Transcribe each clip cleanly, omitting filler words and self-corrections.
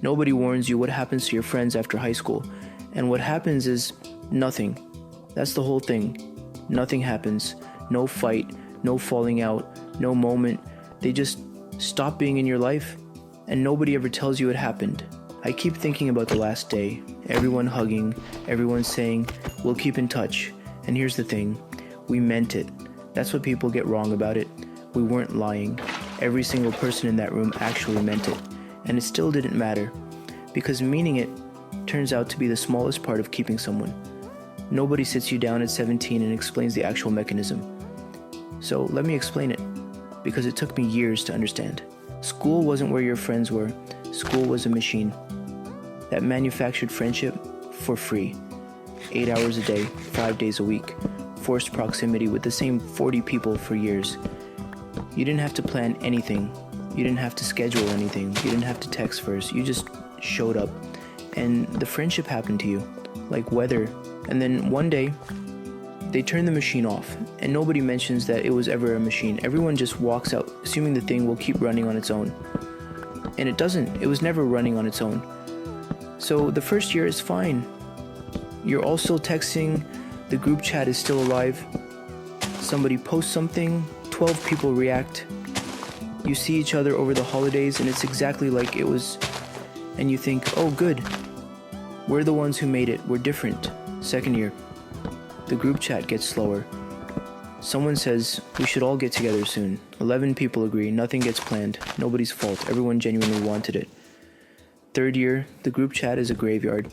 Nobody warns you what happens to your friends after high school. And what happens is nothing. That's the whole thing. Nothing happens. No fight, no falling out, no moment. They just stop being in your life, and nobody ever tells you it happened. I keep thinking about the last day. Everyone hugging, everyone saying, we'll keep in touch. And here's the thing, we meant it. That's what people get wrong about it. We weren't lying. Every single person in that room actually meant it. And it still didn't matter, because meaning it turns out to be the smallest part of keeping someone. Nobody sits you down at 17 and explains the actual mechanism. So let me explain it, because it took me years to understand. School wasn't where your friends were. School was a machine that manufactured friendship for free. 8 hours a day, 5 days a week, forced proximity with the same 40 people for years. You didn't have to plan anything. You didn't have to schedule anything. You didn't have to text first. You just showed up, and the friendship happened to you, like weather. And then one day, they turn the machine off, and nobody mentions that it was ever a machine. Everyone just walks out, assuming the thing will keep running on its own. And it doesn't. It was never running on its own. So the first year is fine. You're all still texting. The group chat is still alive. Somebody posts something, 12 people react. You see each other over the holidays, and it's exactly like it was. And you think, oh good, we're the ones who made it. We're different. Second year, the group chat gets slower. Someone says, we should all get together soon. 11 people agree, nothing gets planned, nobody's fault, everyone genuinely wanted it. Third year, the group chat is a graveyard.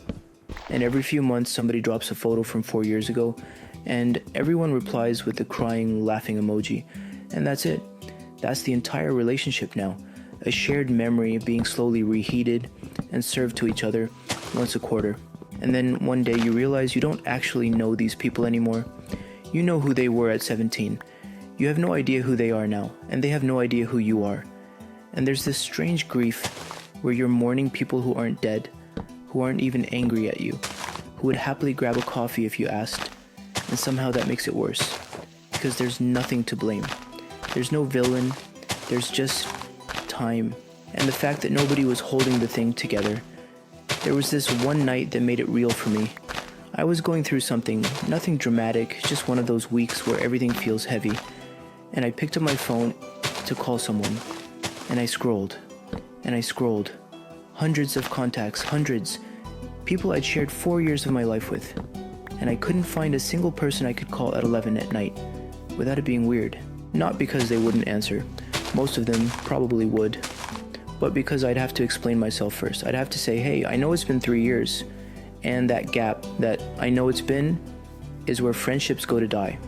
And every few months somebody drops a photo from 4 years ago, and everyone replies with the crying, laughing emoji. And that's it. That's the entire relationship now. A shared memory being slowly reheated and served to each other once a quarter. And then one day you realize you don't actually know these people anymore. You know who they were at 17. You have no idea who they are now, and they have no idea who you are. And there's this strange grief where you're mourning people who aren't dead, who aren't even angry at you, who would happily grab a coffee if you asked. And somehow that makes it worse, because there's nothing to blame. There's no villain, there's just time. And the fact that nobody was holding the thing together. There was this one night that made it real for me. I was going through something, nothing dramatic, just one of those weeks where everything feels heavy. And I picked up my phone to call someone. And I scrolled. And I scrolled. Hundreds of contacts, hundreds. People I'd shared 4 years of my life with. And I couldn't find a single person I could call at 11 at night without it being weird. Not because they wouldn't answer. Most of them probably would. But because I'd have to explain myself first. I'd have to say, hey, I know it's been 3 years. And that gap that I know it's been is where friendships go to die.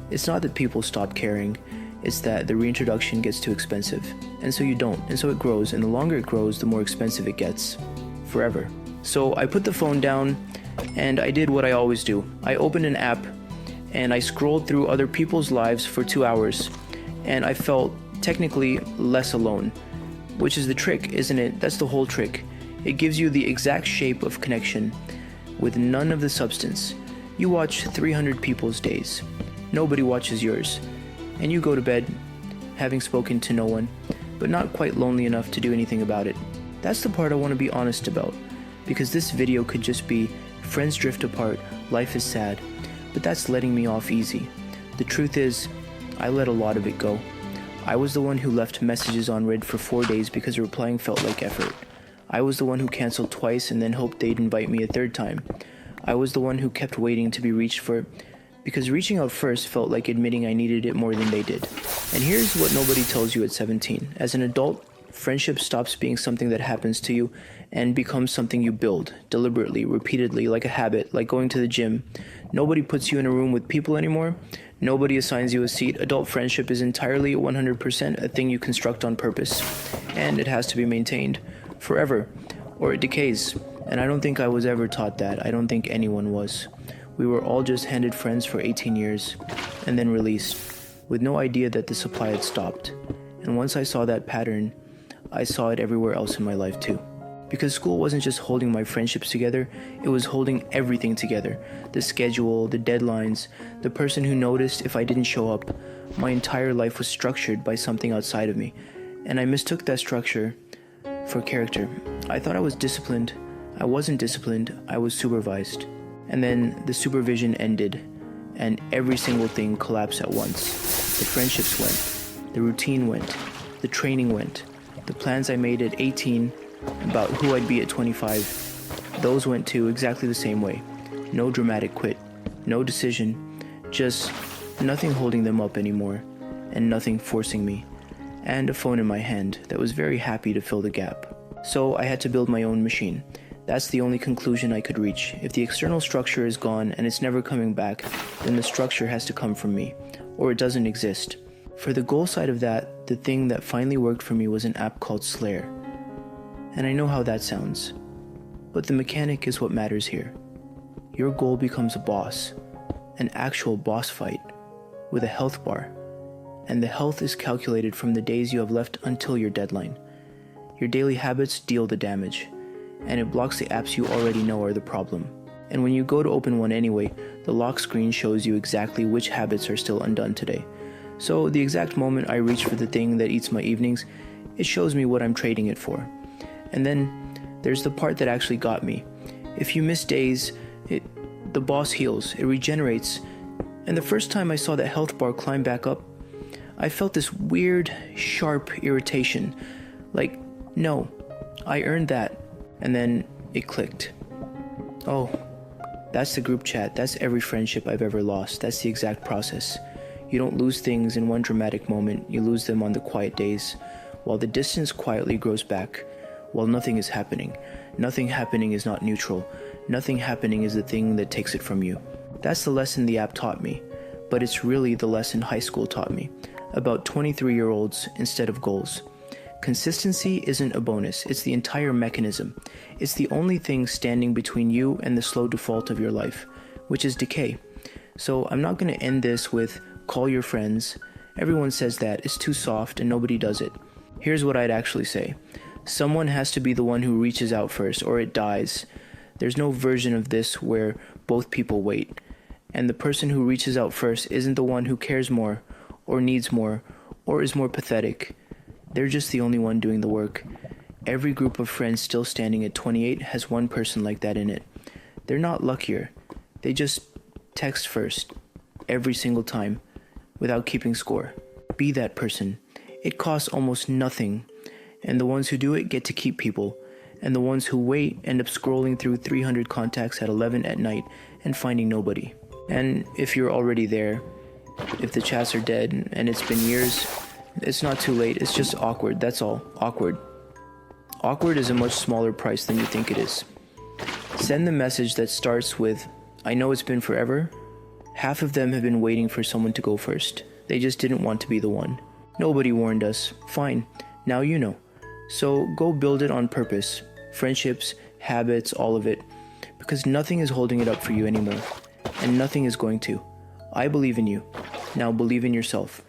It's not that people stop caring. It's that the reintroduction gets too expensive. And so you don't. And so it grows. And the longer it grows, the more expensive it gets. Forever. So I put the phone down and I did what I always do. I opened an app and I scrolled through other people's lives for 2 hours. And I felt technically less alone. Which is the trick, isn't it? That's the whole trick. It gives you the exact shape of connection with none of the substance. You watch 300 people's days. Nobody watches yours. And you go to bed having spoken to no one, but not quite lonely enough to do anything about it. That's the part I want to be honest about, because this video could just be friends drift apart, life is sad, but that's letting me off easy. The truth is, I let a lot of it go. I was the one who left messages on read for 4 days because replying felt like effort. I was the one who canceled twice and then hoped they'd invite me a third time. I was the one who kept waiting to be reached for, because reaching out first felt like admitting I needed it more than they did. And here's what nobody tells you at 17. As an adult, friendship stops being something that happens to you and becomes something you build, deliberately, repeatedly, like a habit, like going to the gym. Nobody puts you in a room with people anymore. Nobody assigns you a seat. Adult friendship is entirely 100% a thing you construct on purpose. And it has to be maintained forever, or it decays. And I don't think I was ever taught that. I don't think anyone was. We were all just handed friends for 18 years, and then released, with no idea that the supply had stopped. And once I saw that pattern, I saw it everywhere else in my life too. Because school wasn't just holding my friendships together, it was holding everything together. The schedule, the deadlines, the person who noticed if I didn't show up. My entire life was structured by something outside of me. And I mistook that structure For character, I thought I was disciplined. I wasn't disciplined, I was supervised. And then the supervision ended, and every single thing collapsed at once. The friendships went, the routine went, the training went, the plans I made at 18 about who I'd be at 25, those went too exactly the same way. No dramatic quit, no decision, just nothing holding them up anymore, and nothing forcing me, and a phone in my hand that was very happy to fill the gap. So I had to build my own machine. That's the only conclusion I could reach. If the external structure is gone and it's never coming back, then the structure has to come from me, or it doesn't exist. For the goal side of that, the thing that finally worked for me was an app called Slayer. And I know how that sounds, but the mechanic is what matters here. Your goal becomes a boss, an actual boss fight, with a health bar, and the health is calculated from the days you have left until your deadline. Your daily habits deal the damage, and it blocks the apps you already know are the problem. And when you go to open one anyway, the lock screen shows you exactly which habits are still undone today. So the exact moment I reach for the thing that eats my evenings, it shows me what I'm trading it for. And then there's the part that actually got me. If you miss days, the boss heals, it regenerates, and the first time I saw that health bar climb back up, I felt this weird, sharp irritation. Like, no, I earned that. And then it clicked. Oh, that's the group chat. That's every friendship I've ever lost. That's the exact process. You don't lose things in one dramatic moment. You lose them on the quiet days, while the distance quietly grows back, while nothing is happening. Nothing happening is not neutral. Nothing happening is the thing that takes it from you. That's the lesson the app taught me, but it's really the lesson high school taught me, about 23-year-olds instead of goals. Consistency isn't a bonus, it's the entire mechanism. It's the only thing standing between you and the slow default of your life, which is decay. So I'm not going to end this with call your friends. Everyone says that, it's too soft and nobody does it. Here's what I'd actually say. Someone has to be the one who reaches out first, or it dies. There's no version of this where both people wait. And the person who reaches out first isn't the one who cares more, or needs more, or is more pathetic. They're just the only one doing the work. Every group of friends still standing at 28 has one person like that in it. They're not luckier. They just text first, every single time, without keeping score. Be that person. It costs almost nothing, and the ones who do it get to keep people, and the ones who wait end up scrolling through 300 contacts at 11 at night and finding nobody. And if you're already there, if the chats are dead and it's been years, it's not too late, it's just awkward, that's all. Awkward. Awkward is a much smaller price than you think it is. Send the message that starts with, I know it's been forever. Half of them have been waiting for someone to go first. They just didn't want to be the one. Nobody warned us. Fine, now you know. So go build it on purpose. Friendships, habits, all of it. Because nothing is holding it up for you anymore. And nothing is going to. I believe in you. Now believe in yourself.